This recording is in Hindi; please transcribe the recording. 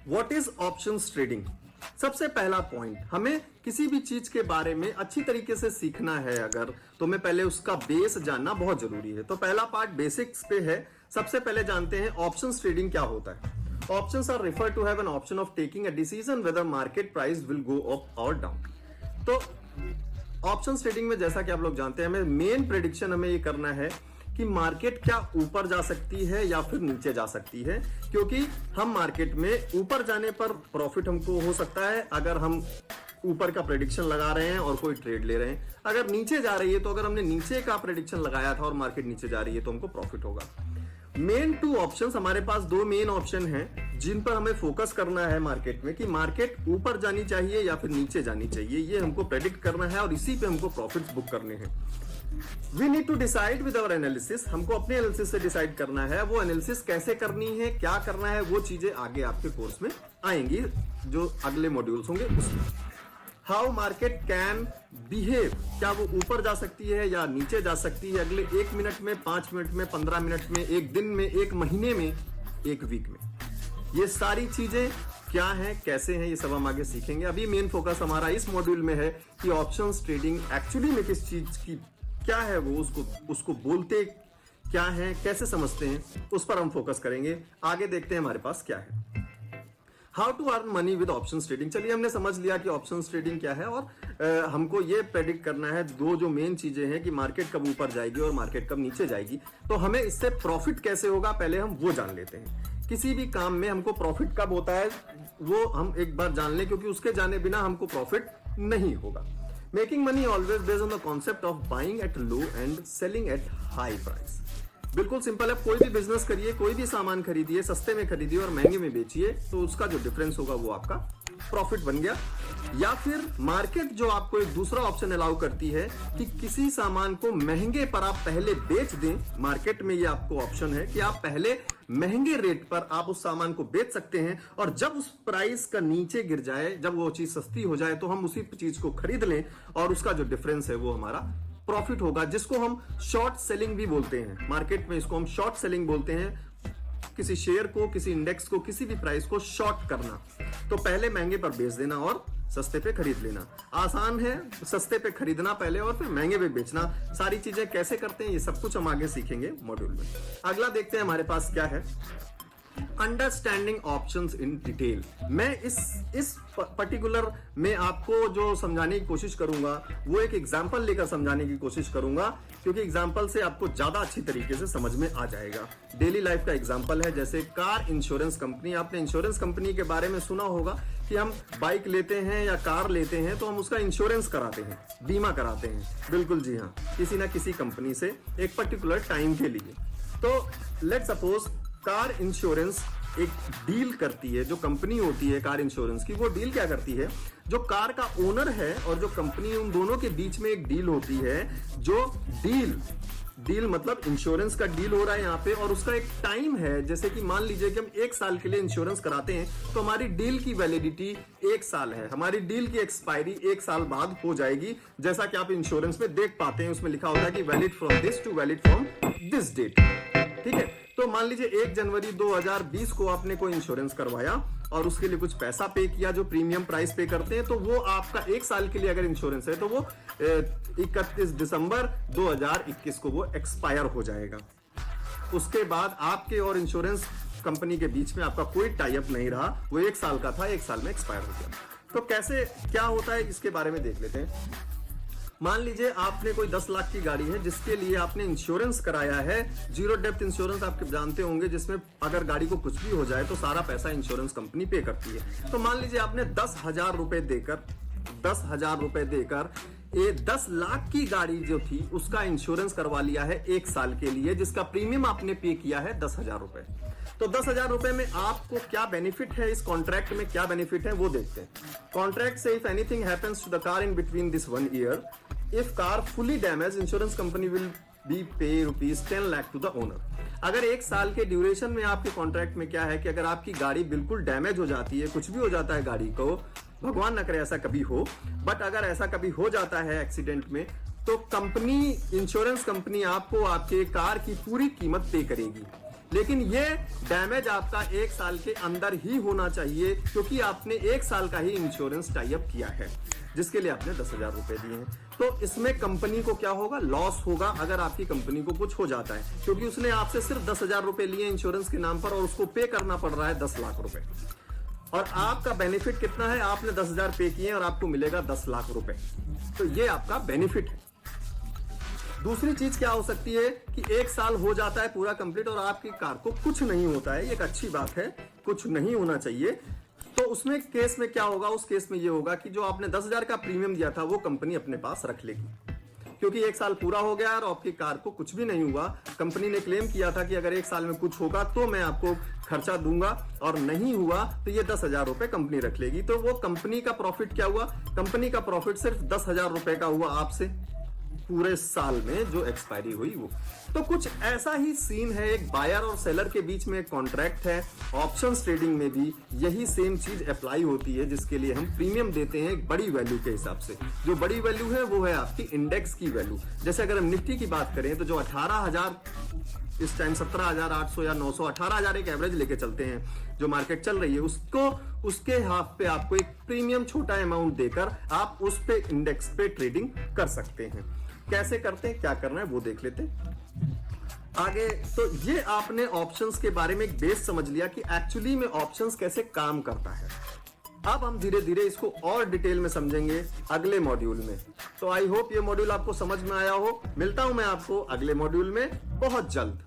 What is options trading? सबसे पहला पॉइंट, हमें किसी भी चीज के बारे में अच्छी तरीके से सीखना है अगर, तो हमें पहले उसका बेस जानना बहुत जरूरी है। तो पहला पार्ट बेसिक्स पे है। सबसे पहले जानते हैं ऑप्शंस ट्रेडिंग क्या होता है। Options are refer to have an option of taking a decision whether market price will go up और डाउन। तो ऑप्शंस ट्रेडिंग में जैसा कि आप लोग जानते हैं, हमें मेन प्रेडिक्शन हमें ये करना है कि मार्केट क्या ऊपर जा सकती है या फिर नीचे जा सकती है, क्योंकि हम मार्केट में ऊपर जाने पर प्रॉफिट हमको हो सकता है अगर हम ऊपर का प्रेडिक्शन लगा रहे हैं और कोई ट्रेड ले रहे हैं। अगर नीचे जा रही है तो अगर हमने नीचे का प्रेडिक्शन लगाया था और मार्केट नीचे जा रही है तो हमको प्रॉफिट होगा। मेन टू ऑप्शंस, हमारे पास दो मेन ऑप्शन हैं जिन पर हमें फोकस करना है मार्केट में, कि मार्केट ऊपर जानी चाहिए या फिर नीचे जानी चाहिए, ये हमको प्रेडिक्ट करना है और इसी पे हमको प्रॉफिट्स बुक करने हैं। We need to decide with our analysis, हमको अपने एनालिसिस से डिसाइड करना है। वो एनालिसिस कैसे करनी है, क्या करना है, वो चीजें आगे आपके कोर्स में आएंगी, जो अगले मॉड्यूल्स होंगे उसमें। हाउ मार्केट कैन बिहेव, क्या वो ऊपर जा सकती है या नीचे जा सकती है अगले 1 मिनट में, 5 मिनट में, 15 मिनट में, 1 दिन में, 1 महीने में, 1 वीक में। ये सारी चीजें क्या है, कैसे हैं, ये सब हम आगे सीखेंगे। अभी मेन फोकस हमारा इस मॉड्यूल में है कि ऑप्शंस ट्रेडिंग एक्चुअली में किस चीज की क्या है, वो उसको बोलते क्या है, कैसे समझते हैं, उस पर हम फोकस करेंगे। आगे देखते हैं हमारे पास क्या है। How to earn money with options trading. चलिए, हमने समझ लिया कि ऑप्शंस ट्रेडिंग क्या है और हमको ये प्रेडिक्ट करना है दो जो मेन चीजें हैं कि मार्केट कब ऊपर जाएगी और मार्केट कब नीचे जाएगी। तो हमें इससे प्रॉफिट कैसे होगा, पहले हम वो जान लेते हैं। किसी भी काम में हमको प्रॉफिट कब होता है वो हम एक बार जान लें, क्योंकि उसके जाने बिना हमको प्रॉफिट नहीं होगा। Making money always based on the concept of buying at low and selling at high price. बिल्कुल सिंपल है, कोई भी बिजनेस करिए, कोई भी सामान खरीदिए, सस्ते में खरीदिए और महंगे में बेचिए, तो उसका जो डिफरेंस होगा वो आपका प्रॉफिट बन गया। या फिर मार्केट जो आपको एक दूसरा ऑप्शन अलाउ करती है कि किसी सामान को महंगे पर आप पहले बेच दें। मार्केट में ये आपको ऑप्शन है कि आप पहले महंगे रेट पर आप उस सामान को बेच सकते हैं और जब उस प्राइस का नीचे गिर जाए, जब वो चीज सस्ती हो जाए, तो हम उसी चीज को खरीद लें और उसका जो डिफरेंस है वो हमारा प्रॉफिट होगा, जिसको हम शॉर्ट सेलिंग भी बोलते हैं। मार्केट में इसको हम शॉर्ट सेलिंग बोलते हैं। किसी शेयर को, किसी इंडेक्स को, किसी भी प्राइस को शॉर्ट करना। तो पहले महंगे पर बेच देना और सस्ते पे खरीद लेना। आसान है, सस्ते पे खरीदना पहले और फिर महंगे पे बेचना। सारी चीजें कैसे करते हैं ये सब कुछ हम आगे सीखेंगे मॉड्यूल में। अगला देखते हैं हमारे पास क्या है, अंडरस्टैंडिंग ऑप्शंस इन डिटेल। मैं इस पर्टिकुलर में आपको जो समझाने की कोशिश करूंगा वो एक एग्जांपल लेकर समझाने की कोशिश करूंगा, क्योंकि एग्जांपल से आपको ज्यादा अच्छी तरीके से समझ में आ जाएगा। डेली लाइफ का एग्जांपल है, जैसे कार इंश्योरेंस कंपनी। आपने इंश्योरेंस कंपनी के बारे में सुना होगा कि हम बाइक लेते हैं या कार लेते हैं तो हम उसका इंश्योरेंस कराते हैं, बीमा कराते हैं। बिल्कुल जी हाँ, किसी ना किसी कंपनी से एक पर्टिकुलर टाइम के लिए। तो लेट्स सपोज कार इंश्योरेंस एक डील करती है, जो कंपनी होती है कार इंश्योरेंस की, वो डील क्या करती है, जो कार का ओनर है और जो कंपनी, उन दोनों के बीच में एक डील होती है। जो डील मतलब इंश्योरेंस का डील हो रहा है यहाँ पे, और उसका एक टाइम है। जैसे कि मान लीजिए कि हम 1 साल के लिए इंश्योरेंस कराते हैं, तो हमारी डील की वैलिडिटी 1 साल है। हमारी डील की एक्सपायरी 1 साल बाद हो जाएगी, जैसा कि आप इंश्योरेंस में देख पाते हैं। उसमें लिखा होता है कि valid from this to valid from this date. ठीक है, तो मान लीजिए 1 जनवरी 2020 को आपने कोई इंश्योरेंस करवाया और उसके लिए कुछ पैसा पे किया, जो प्रीमियम प्राइस पे करते हैं, तो वो आपका 1 साल के लिए अगर इंश्योरेंस है तो वो 31 दिसंबर 2021 को वो एक्सपायर हो जाएगा। उसके बाद आपके और इंश्योरेंस कंपनी के बीच में आपका कोई टाई अप नहीं रहा, वो 1 साल का था, 1 साल में एक्सपायर हो गया। तो कैसे क्या होता है इसके बारे में देख लेते हैं। मान लीजिए आपने कोई 10 लाख की गाड़ी है जिसके लिए आपने इंश्योरेंस कराया है, जीरो डेप्थ इंश्योरेंस आप जानते होंगे, जिसमें अगर गाड़ी को कुछ भी हो जाए तो सारा पैसा इंश्योरेंस कंपनी पे करती है। तो मान लीजिए आपने 10,000 रुपए देकर ये 10 लाख की गाड़ी जो थी उसका इंश्योरेंस करवा लिया है 1 साल के लिए, जिसका प्रीमियम आपने पे किया है 10,000 रुपए। तो 10,000 रुपए में आपको क्या बेनिफिट है, इस कॉन्ट्रैक्ट में क्या बेनिफिट है वो देखते हैं। कॉन्ट्रैक्ट से if anything happens to the car in between this 1 year, if car fully damage, insurance company will be pay ₹10 lakh to the owner. अगर 1 साल के ड्यूरेशन में आपके कॉन्ट्रैक्ट में क्या है कि अगर आपकी गाड़ी बिल्कुल डैमेज हो जाती है, कुछ भी हो जाता है गाड़ी को, भगवान न करे ऐसा कभी हो, बट अगर ऐसा कभी हो जाता है एक्सीडेंट में, तो कंपनी, इंश्योरेंस कंपनी आपको आपके कार की पूरी कीमत पे करेगी। लेकिन ये डैमेज आपका 1 साल के अंदर ही होना चाहिए, क्योंकि आपने 1 साल का ही इंश्योरेंस टाई अप किया है, जिसके लिए आपने 10,000 रुपए दिए हैं। तो इसमें कंपनी को क्या होगा, लॉस होगा अगर आपकी कंपनी को कुछ हो जाता है, क्योंकि उसने आपसे सिर्फ 10,000 रुपए लिए इंश्योरेंस के नाम पर और उसको पे करना पड़ रहा है 10 लाख रुपए। और आपका बेनिफिट कितना है, आपने 10,000 पे किए और आपको मिलेगा 10 लाख रुपए। तो ये आपका बेनिफिट है। दूसरी चीज क्या हो सकती है कि 1 साल हो जाता है पूरा कंप्लीट और आपकी कार को कुछ नहीं होता है, ये एक अच्छी बात है, कुछ नहीं होना चाहिए। तो उसमें केस में क्या होगा, उस केस में ये होगा कि जो आपने 10,000 का प्रीमियम दिया था वो कंपनी अपने पास रख लेगी, क्योंकि 1 साल पूरा हो गया और आपकी कार को कुछ भी नहीं हुआ। कंपनी ने क्लेम किया था कि अगर 1 साल में कुछ होगा तो मैं आपको खर्चा दूंगा, और नहीं हुआ तो ये 10,000 रुपए कंपनी रख लेगी। तो वो कंपनी का प्रॉफिट क्या हुआ, कंपनी का प्रॉफिट सिर्फ 10,000 रुपए का हुआ आपसे पूरे साल में जो एक्सपायरी हुई वो। तो कुछ ऐसा ही सीन है, एक बायर और सेलर के बीच में एक कॉन्ट्रैक्ट है। ऑप्शंस ट्रेडिंग में भी यही सेम चीज अप्लाई होती है, जिसके लिए हम प्रीमियम देते हैं एक बड़ी वैल्यू के हिसाब से। जो बड़ी वैल्यू है वो है आपकी इंडेक्स की वैल्यू। जैसे अगर हम निफ्टी की बात करें तो जो 18,000 इस टाइम 17,800 या 900, 18,000 एक एवरेज लेके चलते हैं, जो मार्केट चल रही है उसको, उसके हाफ पे आपको एक प्रीमियम छोटा अमाउंट देकर आप उस पे इंडेक्स पे ट्रेडिंग कर सकते हैं। कैसे करते हैं, क्या करना है वो देख लेते हैं आगे। तो ये आपने ऑप्शंस के बारे में एक बेस समझ लिया कि एक्चुअली में ऑप्शंस कैसे काम करता है। अब हम धीरे धीरे इसको और डिटेल में समझेंगे अगले मॉड्यूल में। तो आई होप ये मॉड्यूल आपको समझ में आया हो। मिलता हूं मैं आपको अगले मॉड्यूल में बहुत जल्द।